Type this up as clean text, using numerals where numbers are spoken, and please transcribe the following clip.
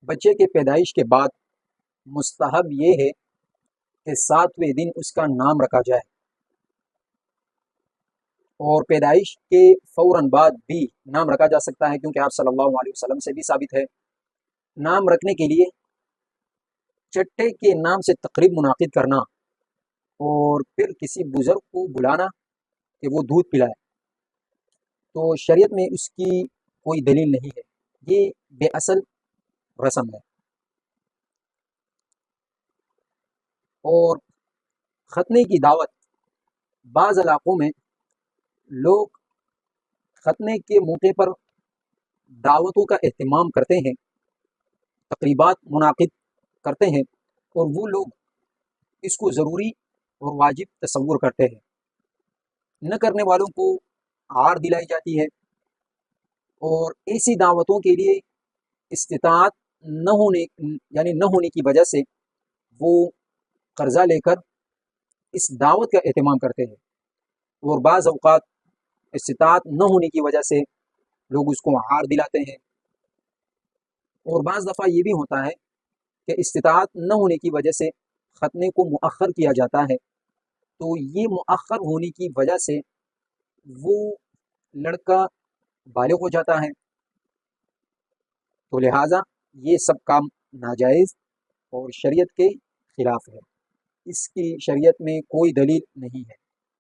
بچے کے پیدائش کے بعد مستحب یہ ہے کہ 7ویں دن اس کا نام رکھا جائے، اور پیدائش کے فوراً بعد بھی نام رکھا جا سکتا ہے، کیونکہ آپ صلی اللہ علیہ وسلم سے بھی ثابت ہے۔ نام رکھنے کے لیے چٹے کے نام سے تقریب منعقد کرنا اور پھر کسی بزرگ کو بلانا کہ وہ دودھ پلائے، تو شریعت میں اس کی کوئی دلیل نہیں ہے، یہ بے اصل رسم ہے۔ اور ختنے کی دعوت، بعض علاقوں میں لوگ ختنے کے موقع پر دعوتوں کا اہتمام کرتے ہیں، تقریبات منعقد کرتے ہیں، اور وہ لوگ اس کو ضروری اور واجب تصور کرتے ہیں۔ نہ کرنے والوں کو عار دلائی جاتی ہے، اور ایسی دعوتوں کے لیے استطاعت نہ ہونے کی وجہ سے وہ قرضہ لے کر اس دعوت کا اہتمام کرتے ہیں، اور بعض اوقات استطاعت نہ ہونے کی وجہ سے لوگ اس کو عار دلاتے ہیں، اور بعض دفعہ یہ بھی ہوتا ہے کہ استطاعت نہ ہونے کی وجہ سے ختنے کو مؤخر کیا جاتا ہے، تو یہ مؤخر ہونے کی وجہ سے وہ لڑکا بالغ ہو جاتا ہے، تو لہٰذا یہ سب کام ناجائز اور شریعت کے خلاف ہے، اس کی شریعت میں کوئی دلیل نہیں ہے۔